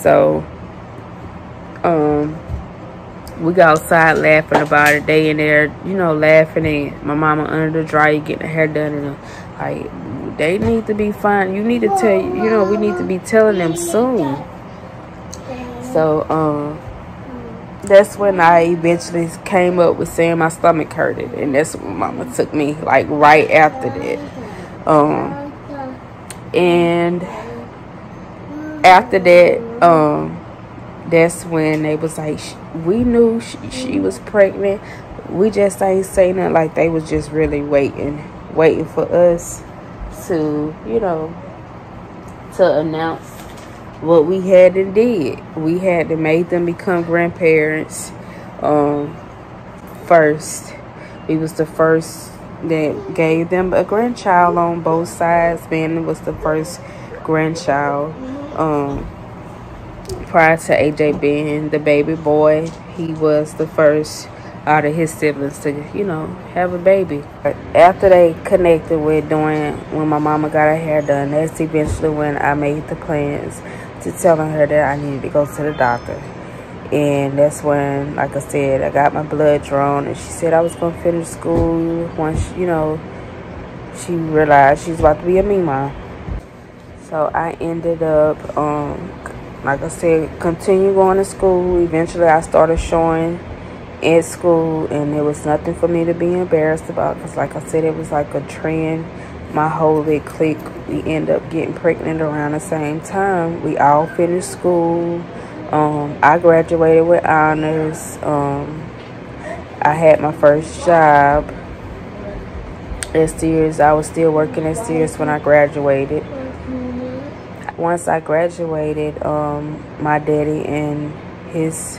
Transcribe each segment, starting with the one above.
So we got outside laughing about it. They in there, you know, laughing, and my mama under the dryer getting her hair done, and like, they need to be fine. You need to tell, you know, we need to be telling them soon. So that's when I eventually came up with saying my stomach hurted, and that's when mama took me, like, right after that. And after that, that's when they was like, we knew she was pregnant. We just ain't say nothing. Like, they was just really waiting for us to, you know, to announce what we had and did. We had to make them become grandparents first. We was the first that gave them a grandchild on both sides. Ben was the first grandchild. Prior to AJ being the baby boy, he was the first out of his siblings to, you know, have a baby. But after they connected with when my mama got her hair done, that's eventually when I made the plans to telling her that I needed to go to the doctor. And that's when, like I said, I got my blood drawn, and she said I was going to finish school once, you know, she realized she was about to be a mom. So I ended up, like I said, continue going to school. Eventually I started showing at school, and there was nothing for me to be embarrassed about, because like I said, it was like a trend. My whole little clique, we end up getting pregnant around the same time. We all finished school. I graduated with honors. I had my first job at Sears. I was still working at Sears when I graduated. Once I graduated, my daddy and his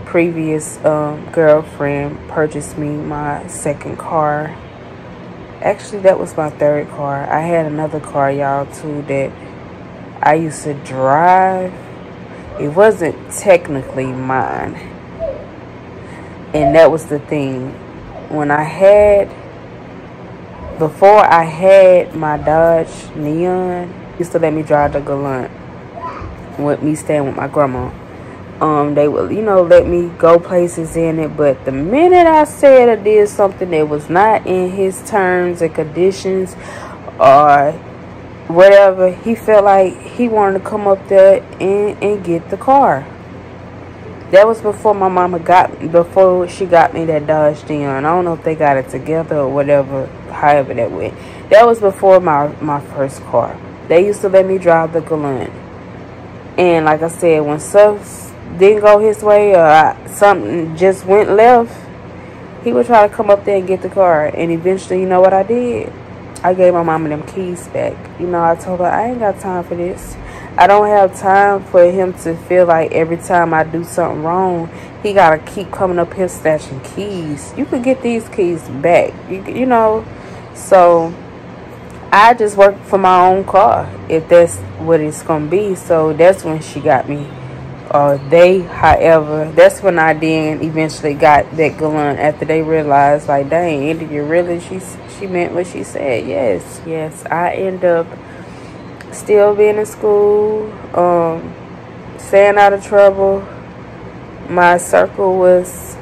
previous girlfriend purchased me my second car. Actually, that was my third car. I had another car, y'all, too, that I used to drive. It wasn't technically mine. And that was the thing. Before I had my Dodge Neon, used to let me drive the Galant with me staying with my grandma. They would, you know, let me go places in it, but the minute I said or did something that was not in his terms and conditions or whatever, he felt like he wanted to come up there and get the car. That was before my mama before she got me that Dodge Neon. I don't know if they got it together or whatever, however that went. That was before my first car. They used to let me drive the Galant. And like I said, when stuff didn't go his way or something just went left, he would try to come up there and get the car. And eventually, you know what I did? I gave my mama them keys back. You know, I told her, I ain't got time for this. I don't have time for him to feel like every time I do something wrong, he got to keep coming up here snatching keys. You could get these keys back, you know. So I just worked for my own car, if that's what it's going to be. So that's when she got me. However, that's when I then eventually got that Galant, after they realized, like, dang, did you really? She meant what she said. Yes. I end up still being in school, staying out of trouble. My circle was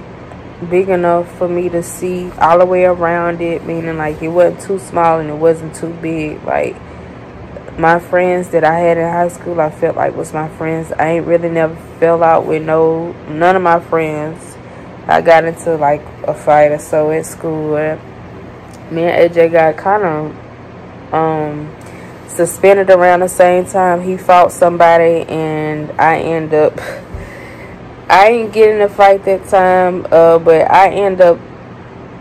big enough for me to see all the way around it, meaning like it wasn't too small and it wasn't too big. Like, my friends that I had in high school, I felt like was my friends. I ain't really never fell out with none of my friends. I got into like a fight or so at school. Me and AJ got kind of suspended around the same time. He fought somebody, and I ain't getting in a fight that time, but I end up,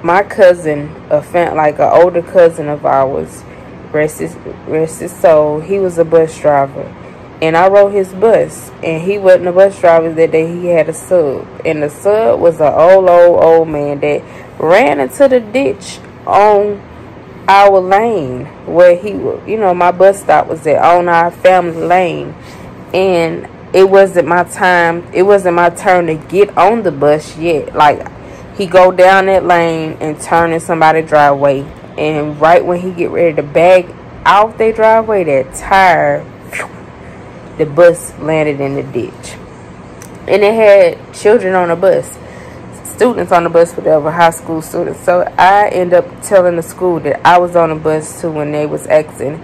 my cousin, like an older cousin of ours, rest his soul, he was a bus driver, and I rode his bus, and he wasn't a bus driver that day. He had a sub, and the sub was an old man that ran into the ditch on our lane where he was, you know, my bus stop was at, on our family lane. And it wasn't my turn to get on the bus yet. Like, he go down that lane and turn in somebody's driveway, and right when he get ready to bag out their driveway, that tire the bus landed in the ditch. And it had children on the bus, students on the bus, whatever, high school students. So I end up telling the school that I was on the bus too when they was asking,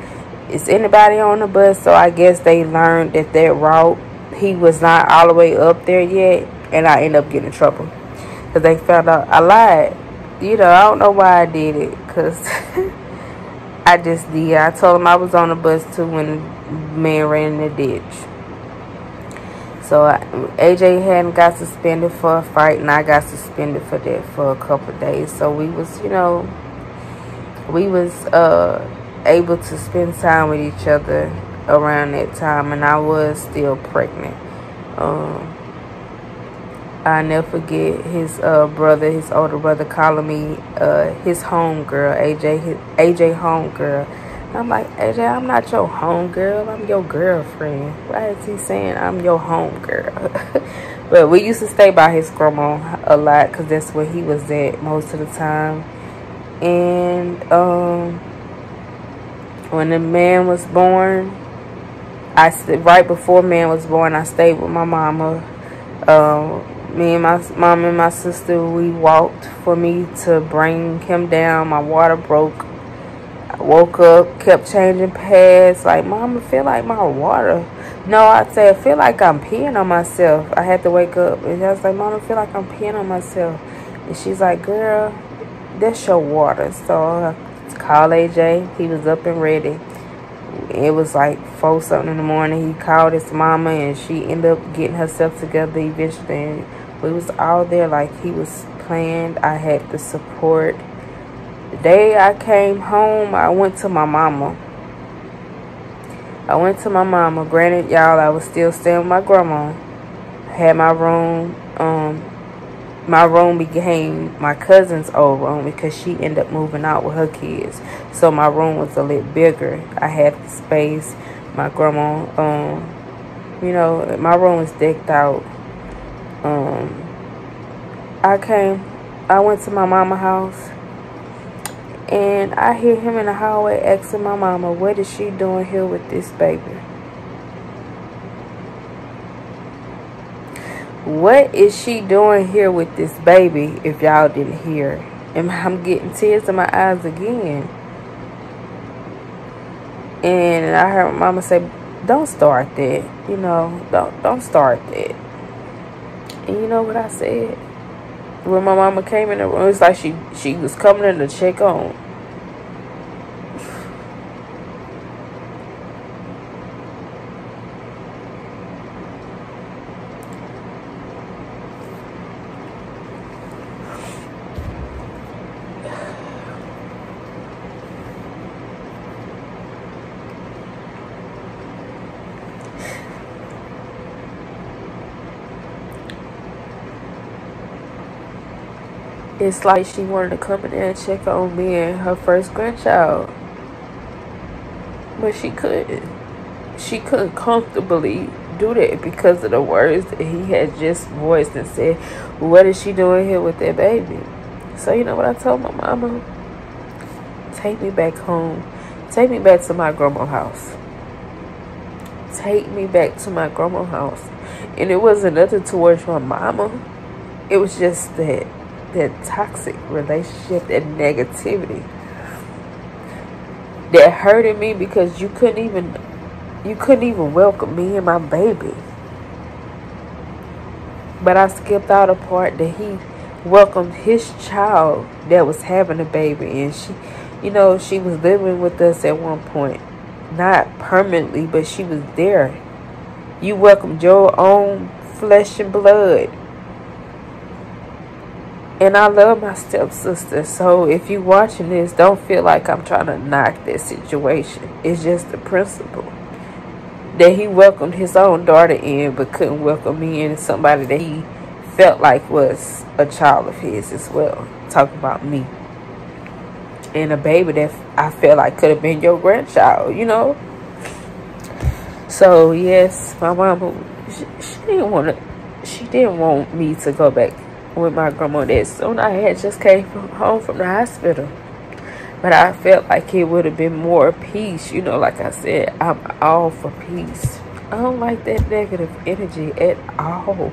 is anybody on the bus? So I guess they learned that route, he was not all the way up there yet, and I end up getting in trouble because they found out I lied. You know, I don't know why I did it, because I just did. I told them I was on the bus too when the man ran in the ditch. So AJ hadn't got suspended for a fight, and I got suspended for that for a couple of days. So we was, you know, we was able to spend time with each other around that time, and I was still pregnant. I never forget his brother, his older brother, calling me his homegirl, AJ homegirl. I'm like, AJ, I'm not your homegirl, I'm your girlfriend. Why is he saying I'm your homegirl? But we used to stay by his grandma a lot because that's where he was at most of the time. And when the man was born, right before man was born, I stayed with my mama. Me and my mom and my sister, we walked for me to bring him down. My water broke. I woke up, kept changing pads. Like, Mom, I feel like my water. No, I'd say I feel like I'm peeing on myself. I had to wake up. And I was like, Mom, I feel like I'm peeing on myself. And she's like, girl, that's your water. So I called AJ. He was up and ready. It was like 4 something in the morning. He called his mama, and she ended up getting herself together eventually. And we was all there like he was planned. I had the support. The day I came home, I went to my mama. Granted, y'all, I was still staying with my grandma. I had my room. My room became my cousin's old room because she ended up moving out with her kids. So my room was a little bigger. I had the space. My grandma, you know, my room was decked out. I went to my mama's house, and I hear him in the hallway asking my mama, what is she doing here with this baby? What is she doing here with this baby, if y'all didn't hear? And I'm getting tears in my eyes again. And I heard my mama say, don't start that. You know, don't start that. And you know what I said? When my mama came in the room, it's like she was coming in to check on. It's like she wanted to come in there and check on me and her first grandchild. But she couldn't. She couldn't comfortably do that because of the words that he had just voiced and said, what is she doing here with that baby? So you know what I told my mama? Take me back home. Take me back to my grandma's house. Take me back to my grandma's house. And it wasn't nothing towards my mama. It was just that toxic relationship, that negativity that hurted me because you couldn't even welcome me and my baby. But I skipped out a part that he welcomed his child that was having a baby, and she, you know, she was living with us at one point, not permanently, but she was there. You welcomed your own flesh and blood. And I love my stepsister, so if you're watching this, don't feel like I'm trying to knock that situation. It's just the principle that he welcomed his own daughter in, but couldn't welcome me in, somebody that he felt like was a child of his as well. Talk about me. And a baby that I felt like could have been your grandchild, you know? So, yes, my mama, she didn't want me to go back with my grandma that soon. I had just came home from the hospital, but I felt like it would have been more peace. You know, like I said, I'm all for peace. I don't like that negative energy at all.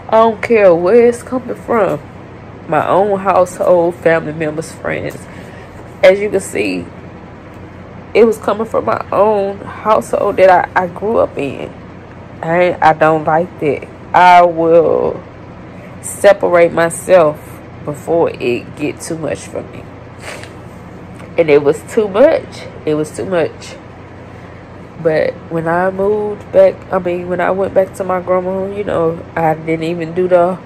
I don't care where it's coming from. My own household, family members, friends. As you can see, it was coming from my own household that I grew up in. I don't like that. I will separate myself before it get too much for me. And it was too much. It was too much. But when I moved back, when I went back to my grandma, you know, I didn't even do the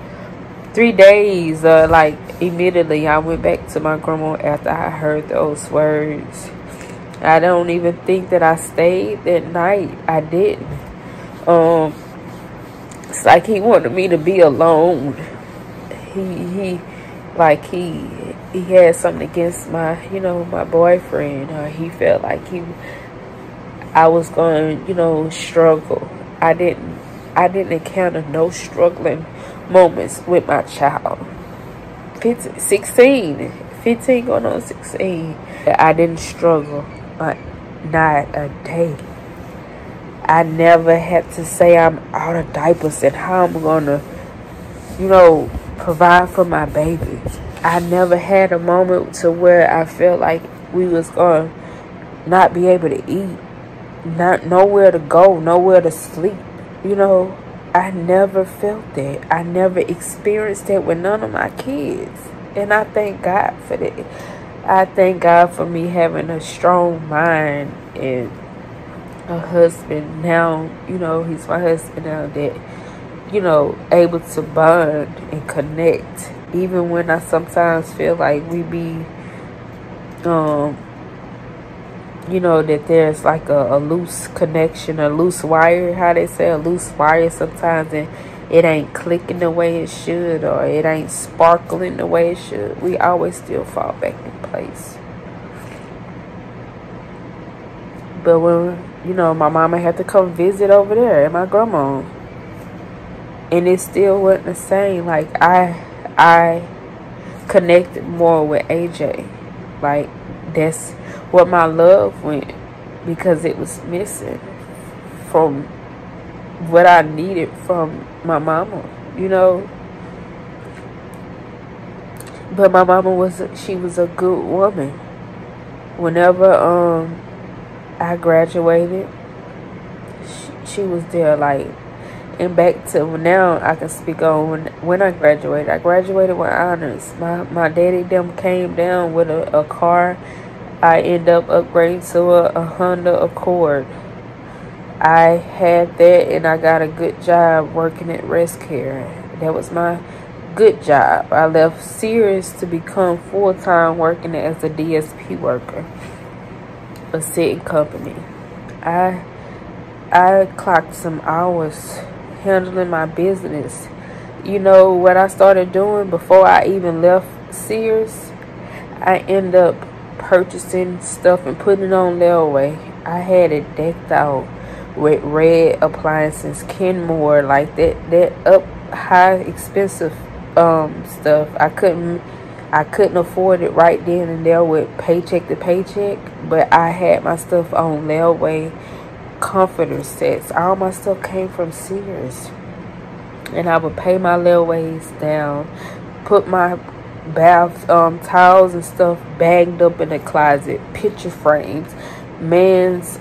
3 days. Like, immediately I went back to my grandma after I heard those words. I don't even think that I stayed that night. I didn't. It's like he wanted me to be alone. He had something against my, you know, my boyfriend. He felt like I was going to, you know, struggle. I didn't encounter no struggling moments with my child. 15 going on 16. I didn't struggle, not a day. I never had to say I'm out of diapers and how I'm going to, you know, provide for my baby. I never had a moment to where I felt like we was going to not be able to eat. Not nowhere to go, nowhere to sleep. You know, I never felt that. I never experienced that with none of my kids. And I thank God for that. I thank God for me having a strong mind and a husband now. You know, he's my husband now, that, you know, able to bond and connect. Even when I sometimes feel like we be, you know, that there's like a loose connection, a loose wire, how they say, a loose wire sometimes, and it ain't clicking the way it should, or it ain't sparkling the way it should. We always still fall back in place. But when, you know, my mama had to come visit over there at my grandma, and it still wasn't the same. Like, I connected more with AJ. Like, that's what my love went, because it was missing from what I needed from my mama, you know. But my mama she was a good woman. Whenever I graduated, she was there. Like, and back to now, I can speak on when I graduated. I graduated with honors. My daddy them came down with a car. I ended up upgrading to a Honda Accord. I had that, and I got a good job working at Rest Care. That was my good job. I left Sears to become full-time working as a DSP worker, a sitting company. I clocked some hours handling my business. You know what I started doing before I even left Sears? I ended up purchasing stuff and putting it on layaway. I had it decked out with red appliances, Kenmore, like that up high expensive stuff. I couldn't afford it right then and there with paycheck to paycheck, but I had my stuff on layaway. Comforter sets, all my stuff came from Sears, and I would pay my layaways down, put my bath towels and stuff bagged up in the closet, picture frames, man's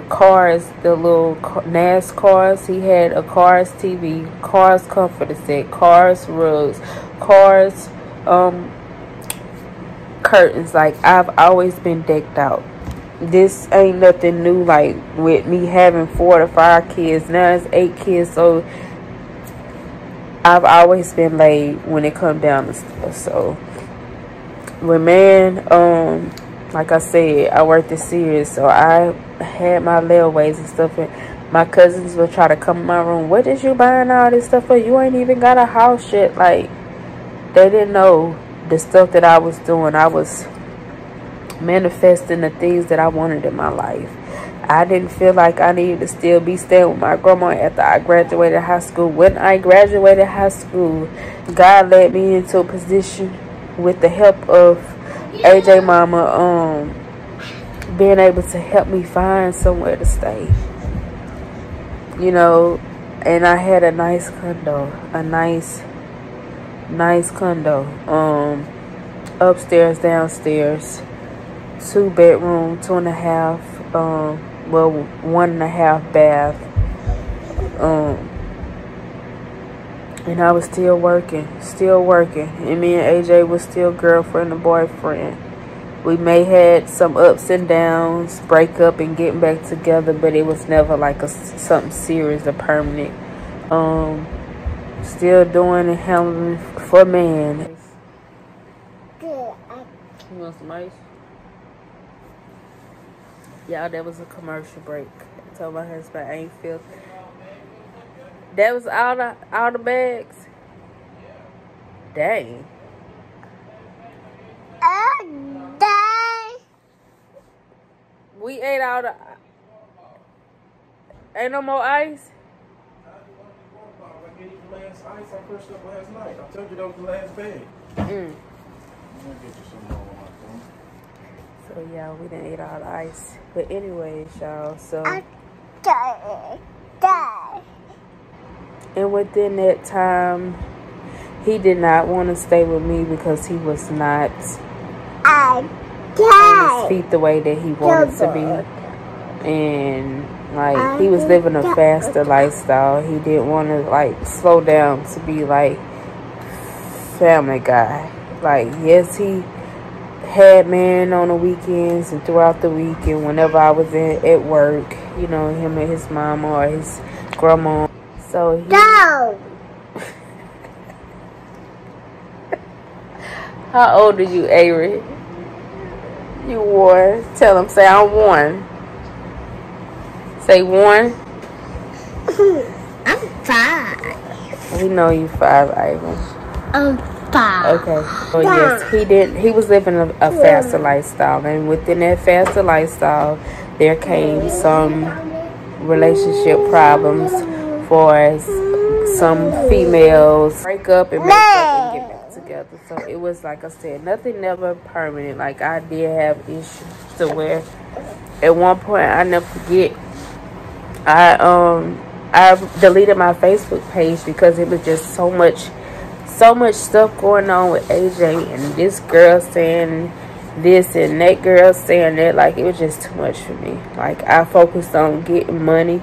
cars, the little NASCARs. He had a Cars TV, Cars comforter set, Cars rugs, Cars curtains. Like, I've always been decked out. This ain't nothing new. Like, with me having 4 to 5 kids, now it's 8 kids, so I've always been laid when it come down to stuff. So when like I said, I worked at Sears, so I had my layaways and stuff, and my cousins would try to come in my room. What is you buying all this stuff for? You ain't even got a house yet. Like, they didn't know the stuff that I was doing. I was manifesting the things that I wanted in my life. I didn't feel like I needed to still be staying with my grandma after I graduated high school. When I graduated high school, God led me into a position with the help of AJ mama, being able to help me find somewhere to stay. you know, and I had a nice condo, a nice condo, upstairs, downstairs, 2-bedroom, 2.5, well, 1.5 bath, and I was still working, and me and AJ was still girlfriend and boyfriend. We may had some ups and downs, break up and getting back together, but it was never like something serious or permanent. Still doing and handling for man. You want some ice? Y'all, that was a commercial break. I told my husband I ain't feel. That was all the bags. Dang. We ate all the. Ain't no more ice. I gave you the last ice I crushed up last night. I told you that was the last bag. I'm gonna get you some more on my phone. So yeah, we done ate all the ice. But anyways, y'all, so and within that time, he did not want to stay with me because he was not on his feet the way that he wanted to be. And like, he was living a faster lifestyle. He didn't want to like slow down to be like Family Guy. Like, yes, he had man on the weekends and throughout the week, and whenever I was at work, you know, him and his mom or his grandma. So he How old are you, Avery? You 1. Tell him, say I'm 1. Say 1. I'm 5. We know you 5, Avery. I'm 5. Okay. So yes, he was living a faster lifestyle, and within that faster lifestyle, there came some relationship problems for some females break up and make up and get back together. So it was, like I said, nothing never permanent. Like, I did have issues to where at one point, I never forget, I deleted my Facebook page because it was just so much stuff going on with AJ, and this girl saying this and that girl saying that. Like, it was just too much for me. Like, I focused on getting money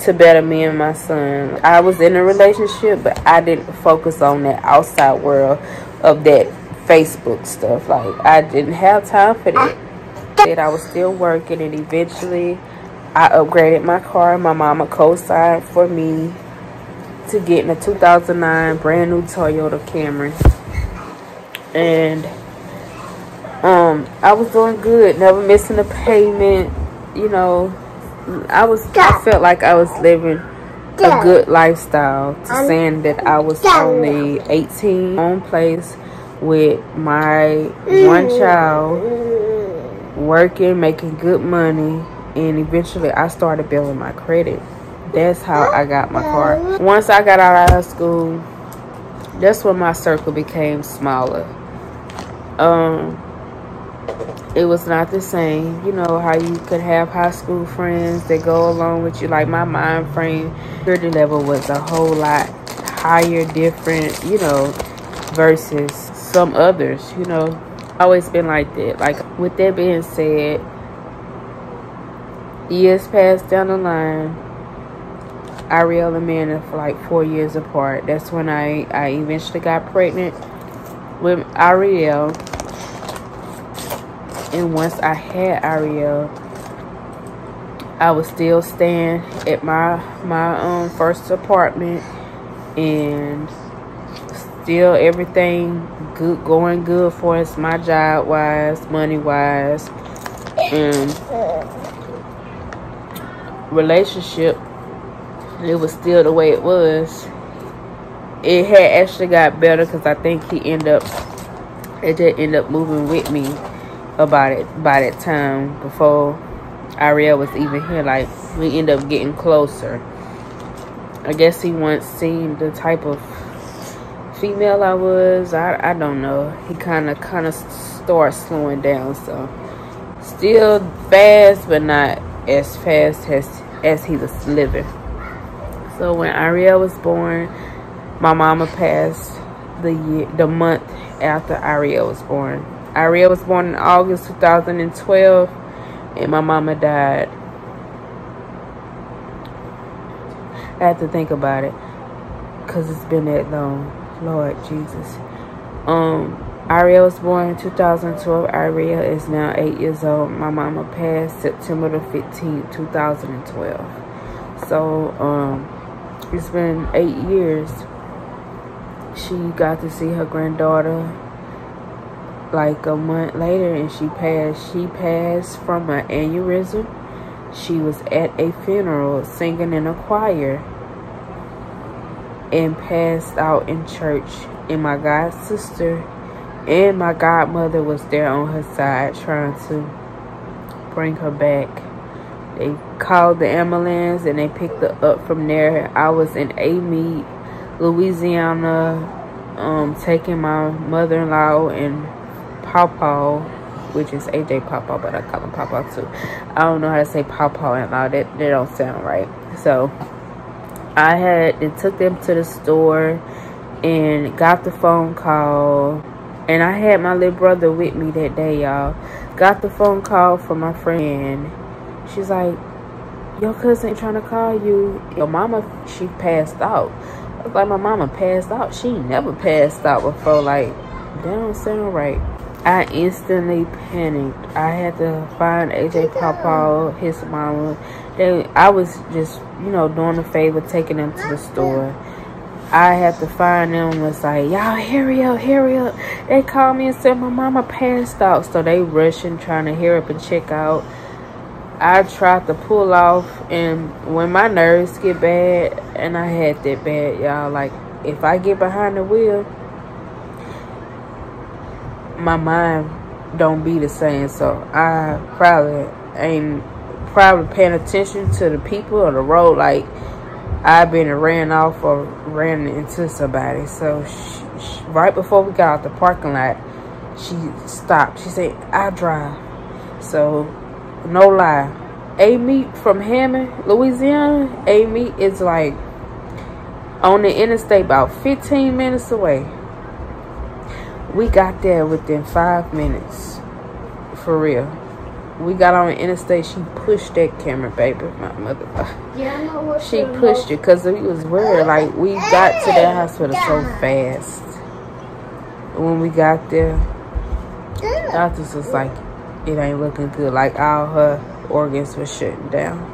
to better me and my son. I was in a relationship, but I didn't focus on that outside world of that Facebook stuff. Like, I didn't have time for that. I was still working, and eventually I upgraded my car. My mama co-signed for me to get in a 2009 brand new Toyota Camry, and I was doing good, never missing a payment. You know, I felt like I was living a good lifestyle, to saying that I was only 18, home place with my 1 child, working, making good money, and eventually I started building my credit. That's how I got my car. Once I got out of high school, that's when my circle became smaller. It was not the same. You know how you could have high school friends that go along with you. Like, my mind frame, maturity level was a whole lot higher, different, you know, versus some others, you know. Always been like that. Like, with that being said, years passed down the line. Ariel and me are like 4 years apart. That's when I eventually got pregnant with Ariel. And once I had Ariel, I was still staying at my first apartment, and still everything good, going good for us, my job wise, money wise, and relationship. It was still the way it was. It had actually got better because I think it did end up moving with me about it by that time, before Ariel was even here. Like, we ended up getting closer. I guess he once seen the type of female I was. I don't know. He kind of started slowing down. So still fast, but not as fast as he was living. So when Ariel was born, my mama passed the month after Ariel was born. Ariel was born in August 2012, and my mama died. I have to think about it, because it's been that long. Lord Jesus. Ariel was born in 2012. Ariel is now 8 years old. My mama passed September the 15th, 2012. So, it's been 8 years. She got to see her granddaughter like a month later, and she passed. She passed from an aneurysm. She was at a funeral singing in a choir and passed out in church. And my god sister and my godmother was there on her side trying to bring her back. They called the ambulance and they picked her up from there. I was in Amite, Louisiana, taking my mother-in-law and Pawpaw, which is AJ Pawpaw, but I call him Pawpaw too. I don't know how to say Pawpaw and all that. They don't sound right. So I took them to the store and got the phone call. And I had my little brother with me that day, y'all. Got the phone call from my friend. She's like, your cousin trying to call you. Your mama, she passed out. I was like, my mama passed out? She never passed out before. Like, that don't sound right. I instantly panicked. I had to find AJ Pawpaw, his mama. I was just, you know, doing a favor, taking them to the store. I had to find them. Was like, y'all, hurry up, hurry up. They called me and said my mama passed out. So they rushing, trying to hurry up and check out. I tried to pull off, and when my nerves get bad, and I had that bad, y'all, like, if I get behind the wheel, my mind don't be the same. So I ain't paying attention to the people or the road. Like, I've been ran off or ran into somebody. So she, right before we got out the parking lot, she stopped. She said, I drive. So no lie, Amite from Hammond, Louisiana, Amite is like on the interstate about 15 minutes away. We got there within 5 minutes. For real. We got on the interstate. She pushed that camera, baby. My mother. Yeah, she pushed it because it was weird. Like, we got to that hospital so fast. When we got there, doctors was like, it ain't looking good. Like, all her organs were shutting down.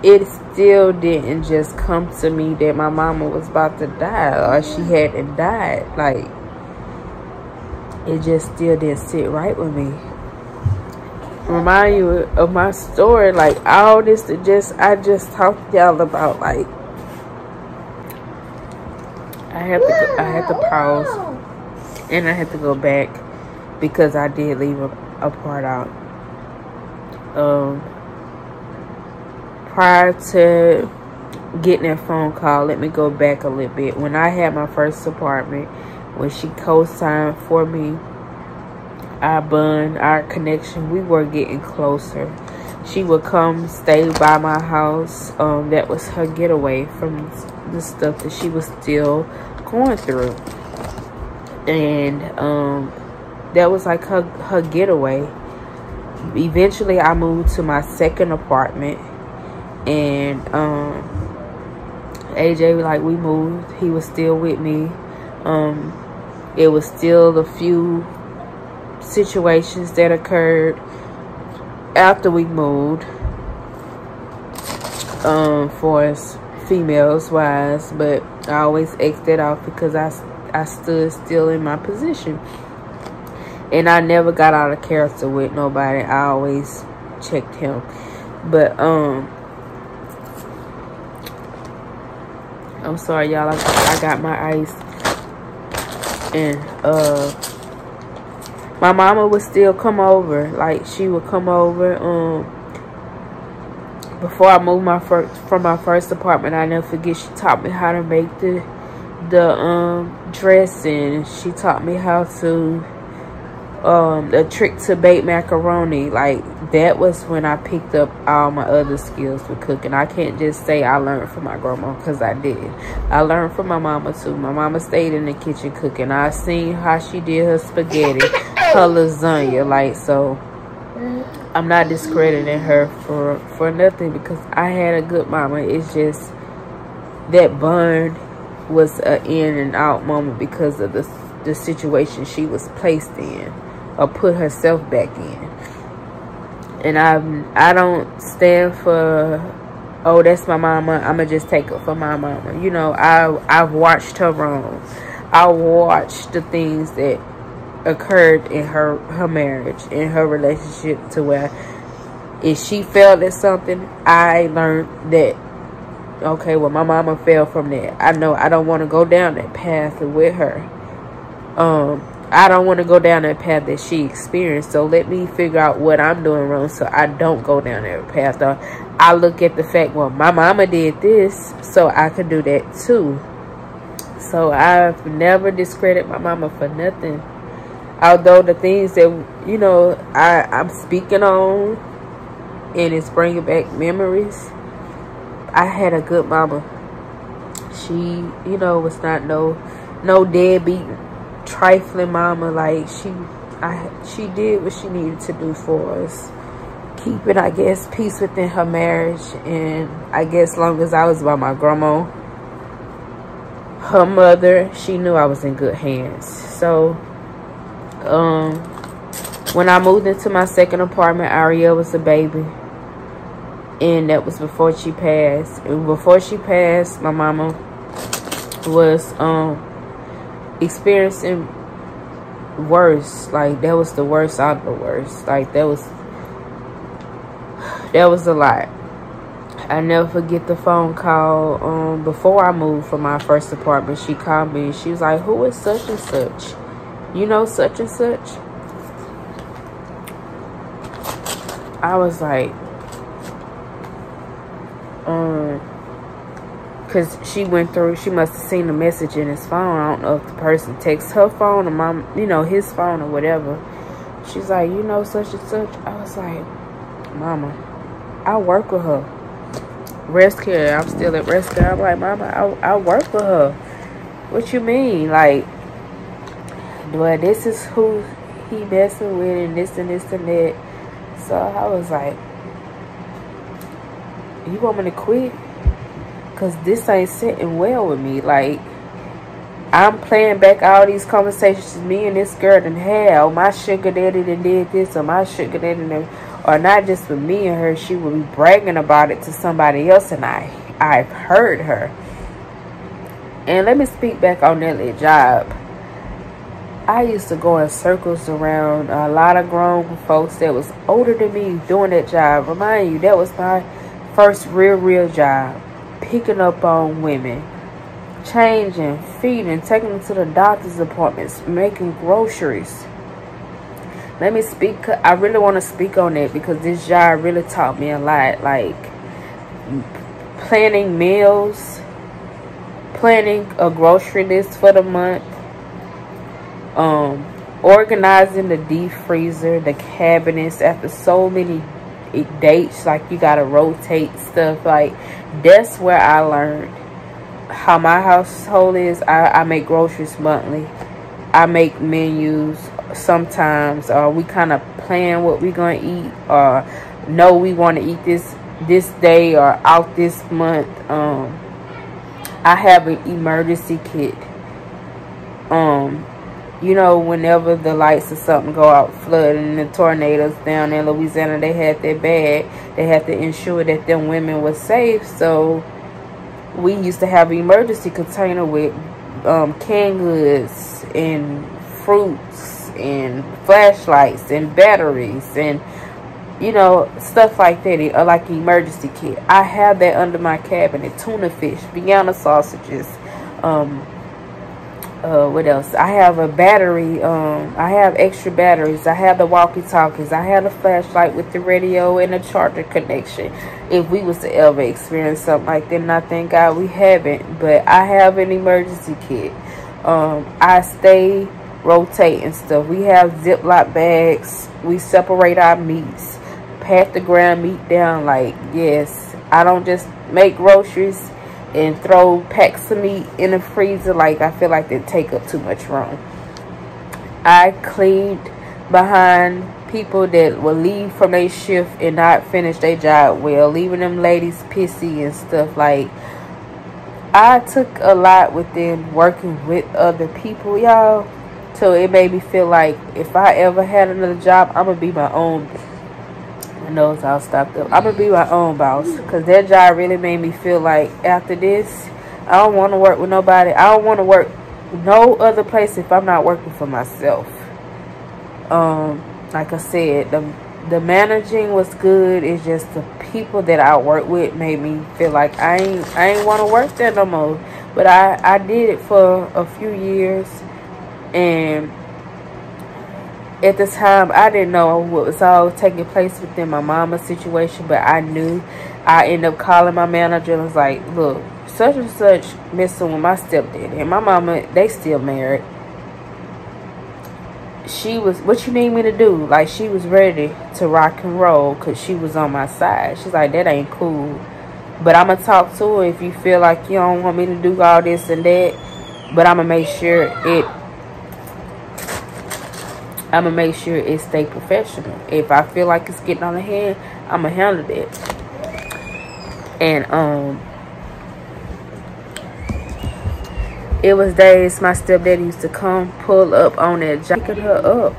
It still didn't just come to me that my mama was about to die or she hadn't died. Like, it just still didn't sit right with me. Remind you of my story, like all this I just talked to y'all about. Like, I had to pause and I had to go back because I did leave a part out. Prior to getting that phone call, let me go back a little bit. When I had my first apartment, when she co-signed for me, our connection, we were getting closer. She would come stay by my house. That was her getaway from the stuff that she was still going through. And that was like her getaway. Eventually, I moved to my second apartment. And AJ, like, we moved. He was still with me. It was still a few situations that occurred after we moved, for us females wise, but I always X'd that off because I stood still in my position, and I never got out of character with nobody. I always checked him. But I'm sorry, y'all. I got my ice. And my mama would still come over. Like, she would come over. Before I moved from my first apartment, I never forget, she taught me how to make the dressing. She taught me how to the trick to bake macaroni. Like, that was when I picked up all my other skills with cooking. I can't just say I learned from my grandma, because I did. I learned from my mama too. My mama stayed in the kitchen cooking. I seen how she did her spaghetti, her lasagna. Like, so I'm not discrediting her for nothing, because I had a good mama. It's just that bond was an in and out moment because of the situation she was placed in, or put herself back in. And I don't stand for, oh, that's my mama, I'ma just take it for my mama. You know, I've watched her wrong. I watched the things that occurred in her marriage, in her relationship, to where if she failed at something, I learned that, okay, well, my mama fell from that. I know I don't want to go down that path with her. I don't want to go down that path that she experienced. So let me figure out what I'm doing wrong so I don't go down that path. I look at the fact, well, my mama did this, so I could do that too. So I've never discredited my mama for nothing. Although the things that, you know, I'm speaking on, and it's bringing back memories. I had a good mama. She, you know, was not no deadbeat, trifling mama. Like, she did what she needed to do for us, keeping, I guess, peace within her marriage. And I guess long as I was by my grandma, her mother, she knew I was in good hands. So when I moved into my second apartment, Ariel was a baby, and that was before she passed. And before she passed, my mama was experiencing worse. Like, that was the worst out of the worst. Like, that was a lot. I never forget the phone call before I moved from my first apartment. She called me and she was like, who is such and such? You know, such and such? I was like, because she went through, she must have seen the message in his phone. I don't know if the person texts her phone or mom, you know, his phone or whatever. She's like, you know, such and such. I was like, mama, I work with her. Rest care. I'm still at rest care. I'm like, mama, I work with her. What you mean? Like, but this is who he messing with, and this and this and that. So I was like, you want me to quit? Because this ain't sitting well with me. Like, I'm playing back all these conversations me and this girl done had. Oh, my sugar daddy done did this, or my sugar daddy done, or not just with me and her. She would be bragging about it to somebody else, and I've heard her. And let me speak back on that little job. I used to go in circles around a lot of grown folks that was older than me doing that job. Remind you, that was my first real job. Picking up on women, changing, feeding, taking them to the doctor's appointments, making groceries. Let me speak. I really want to speak on that because this job really taught me a lot. Like, planning meals, planning a grocery list for the month, organizing the deep freezer, the cabinets after so many dates. Like, you gotta rotate stuff. Like, that's where I learned how my household is. I make groceries monthly. I make menus sometimes. We kind of plan what we're gonna eat, or know we want to eat this day or out this month. I have an emergency kit. You know, whenever the lights or something go out, flooding, the tornadoes down in Louisiana, they had that bad. They had to ensure that them women were safe. So we used to have an emergency container with canned goods and fruits and flashlights and batteries and, you know, stuff like that, like an emergency kit. I have that under my cabinet. Tuna fish, Vienna sausages, what else? I have a battery. I have extra batteries. I have the walkie-talkies. I have a flashlight with the radio and a charger connection. If we was to ever experience something like that, and I thank God we haven't, but I have an emergency kit. I stay rotating stuff. We have Ziploc bags. We separate our meats, pat the ground meat down. Like, yes, I don't just make groceries and throw packs of meat in the freezer. Like, I feel like they take up too much room. I cleaned behind people that will leave from their shift and not finish their job well, leaving them ladies pissy and stuff. Like, I took a lot within working with other people, y'all. So it made me feel like if I ever had another job, I'm gonna be my own. I know it's all stopped up. I'm gonna be my own boss, because that job really made me feel like after this, I don't want to work with nobody. I don't want to work no other place if I'm not working for myself. Like I said, the managing was good. It's just the people that I work with made me feel like I ain't want to work there no more. But I did it for a few years, and at the time I didn't know what was all taking place within my mama's situation, but I knew. I ended up calling my manager and was like, look, such and such messing with my stepdad and my mama, they still married. She was, what you need me to do? Like, she was ready to rock and roll because she was on my side. She's like, that ain't cool. But I'm going to talk to her if you feel like you don't want me to do all this and that. But I'm going to make sure it stay professional. If I feel like it's getting on the head, I'm going to handle it. And, it was days my stepdad used to come pull up on that, jacking her up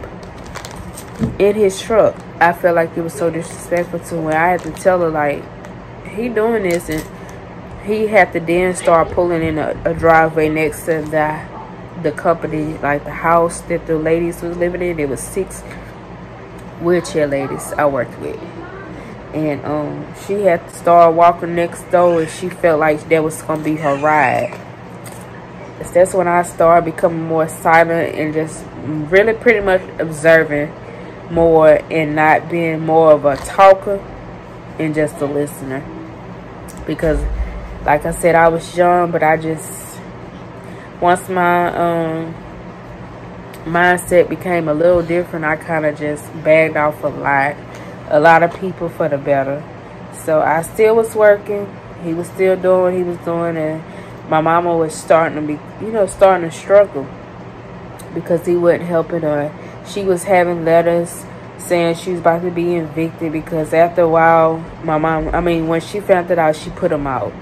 in his truck. I felt like it was so disrespectful to when I had to tell her, like, he doing this, and he had to then start pulling in a driveway next to the company, like the house that the ladies was living in. There was 6 wheelchair ladies I worked with, and she had to start walking next door, and she felt like that was gonna be her ride. That's when I started becoming more silent and just really pretty much observing more and not being more of a talker and just a listener. Because, like I said, I was young, but I just, once my mindset became a little different, I kind of just bagged off a lot of people for the better. So I still was working. He was still doing what he was doing, and my mama was starting to be, starting to struggle because he wasn't helping her. She was having letters saying she was about to be evicted because after a while, when she found it out, she put him out.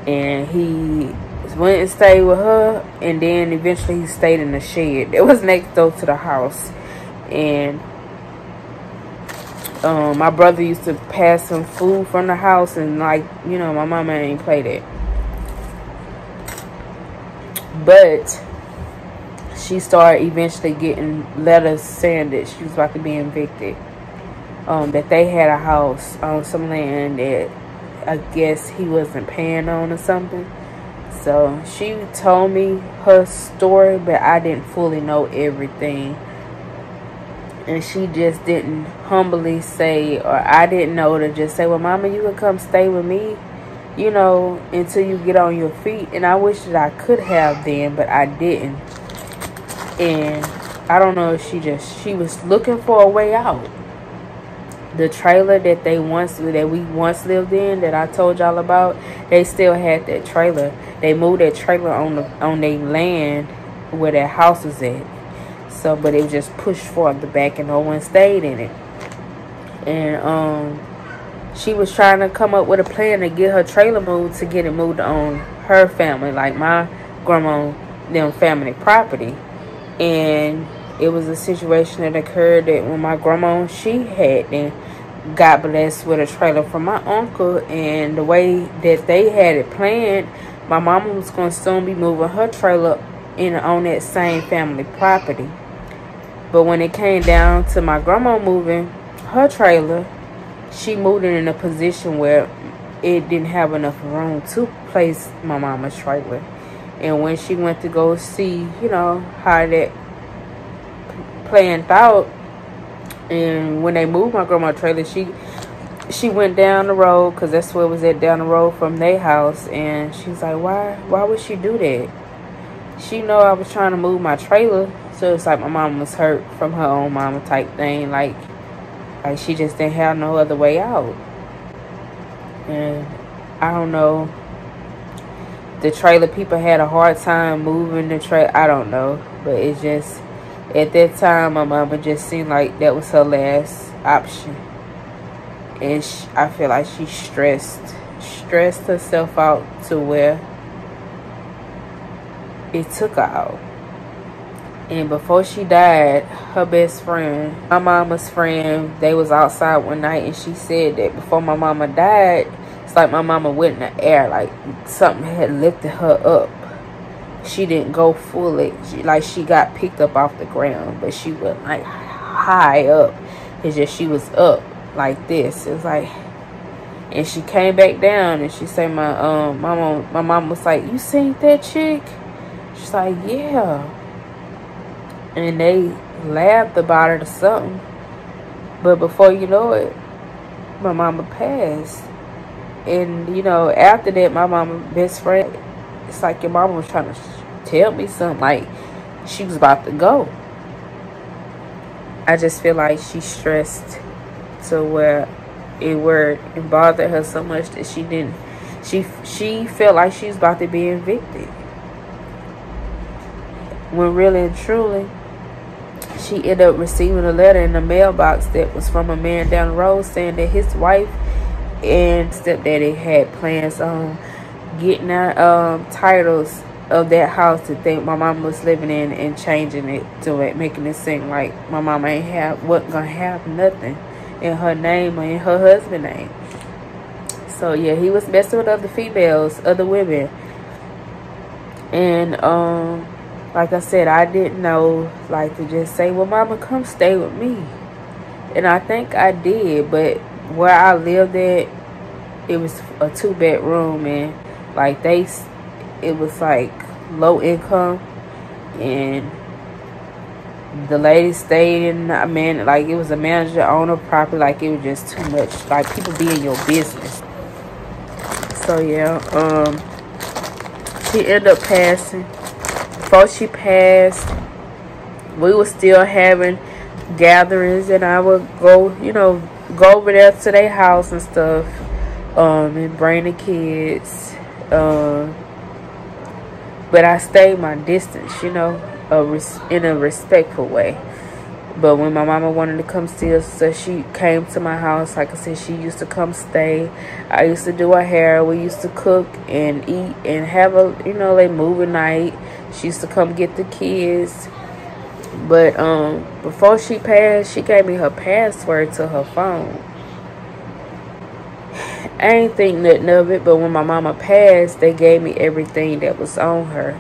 And he went and stayed with her, and then eventually he stayed in the shed. It was next door to the house. And my brother used to pass some food from the house, and my mama ain't play that. But she started eventually getting letters saying that she was about to be evicted. That they had a house on some land that I guess he wasn't paying on or something. So she told me her story, but I didn't fully know everything. And she just didn't humbly say, or I didn't know to just say, well, mama, you can come stay with me, until you get on your feet. And I wish that I could have then, but I didn't. And I don't know if she was looking for a way out. The trailer that we once lived in, that I told y'all about, they still had that trailer. They moved that trailer on their land where their house was at. So, but it was just pushed farther back, and no one stayed in it. And she was trying to come up with a plan to get her trailer moved, to get it moved on her family, like my grandma, them family property. And it was a situation that occurred that when my grandma, she had then got blessed with a trailer from my uncle, and the way that they had it planned, my mama was going to soon be moving her trailer on that same family property. But when it came down to my grandma moving her trailer, she moved it in a position where it didn't have enough room to place my mama's trailer. And when she went to go see, how that planned out, and when they moved my grandma's trailer, she went down the road, because that's where it was at, down the road from their house. And she's like, why would she do that? She know I was trying to move my trailer So it's like my mom was hurt from her own mama type thing. Like she just didn't have no other way out. And I don't know. The trailer people had a hard time moving the trailer. I don't know. But it's just, at that time, my mama just seemed like that was her last option. And I feel like she stressed herself out to where it took her out. And before she died, her best friend, my mama's friend, they was outside one night, and she said that before my mama died, it's like my mama went in the air, like something had lifted her up. She didn't go fully, she got picked up off the ground, but she wasn't like high up. It's just she was up like this. It was like, and she came back down, and she said, my mom was like, "You seen that chick?" She's like, "Yeah." And they laughed about it or something. But before you know it, my mama passed. And, you know, after that, my mama's best friend, it's like your mama was trying to tell me something. Like, she was about to go. I just feel like she stressed to where it bothered her so much that she felt like she was about to be evicted. When really and truly, she ended up receiving a letter in the mailbox that was from a man down the road saying that his wife and stepdaddy had plans on getting out titles of that house that my mama was living in and changing it to it, making it seem like my mama wasn't gonna have nothing in her name or in her husband's name. So yeah, he was messing with other females, other women. And like I said, I didn't know, like, to just say, "Well, mama, come stay with me." And I think I did, but where I lived at, it was a 2-bedroom, and like it was like low income, and the lady stayed in, like it was a manager owner property, like it was just too much, like people be in your business. So yeah, she ended up passing. Before she passed, we were still having gatherings, and I would go, go over there to their house and stuff, and bring the kids. But I stayed my distance, in a respectful way. But when my mama wanted to come see us, so she came to my house. Like I said, she used to come stay. I used to do her hair. We used to cook and eat and have a, like movie night. She used to come get the kids. But before she passed, she gave me her password to her phone. I ain't think nothing of it, but when my mama passed, they gave me everything that was on her.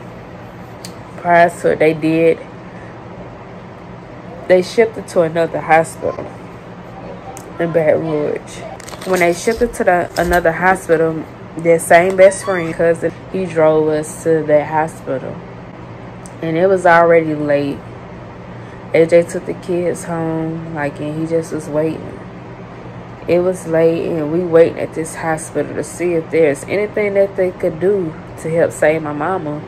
Prior to it, they shipped her to another hospital in Baton Rouge. When they shipped her to another hospital, their same best friend, cousin, he drove us to that hospital. And it was already late. AJ took the kids home, and he just was waiting. It was late, and we waiting at this hospital to see if there's anything that they could do to help save my mama.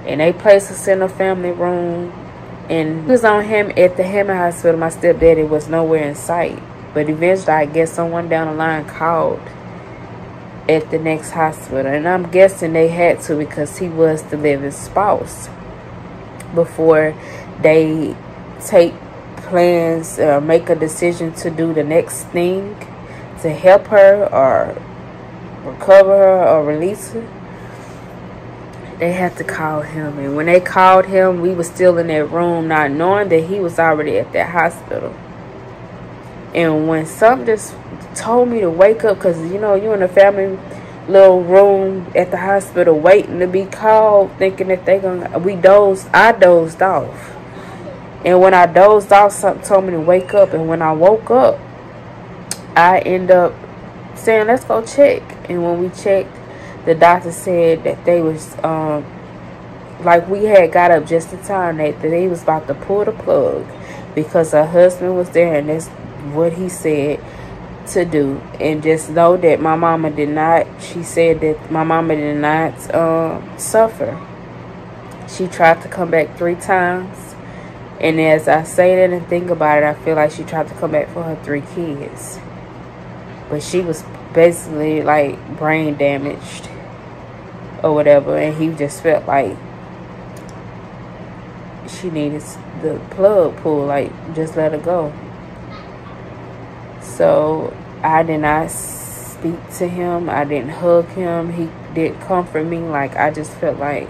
And they placed us in a family room, and it was on him at the Hammond Hospital. My stepdaddy was nowhere in sight. But eventually, I guess someone down the line called at the next hospital. And I'm guessing they had to, because he was the living spouse, before they take plans or make a decision to do the next thing to help her or recover her or release her. They had to call him. And when they called him, we were still in that room, not knowing that he was already at that hospital. And when something just told me to wake up, because you in a family little room at the hospital waiting to be called, thinking that I dozed off. And when I dozed off, something told me to wake up. And when I woke up, I ended up saying, "Let's go check." And when we checked, the doctor said that they was, we had got up just in time, that they was about to pull the plug, because her husband was there, and that's what he said to do. And just know that my mama did not, she said that my mama did not suffer. She tried to come back 3 times. And as I say that and think about it, I feel like she tried to come back for her 3 kids. But she was basically like brain damaged or whatever. And he just felt like she needed the plug pulled. Like, just let her go. So I did not speak to him. I didn't hug him. He did comfort me. Like, I just felt like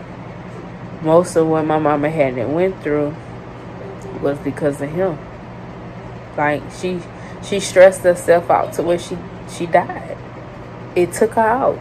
most of what my mama had went through was because of him. Like, she stressed herself out to where she died. It took her out.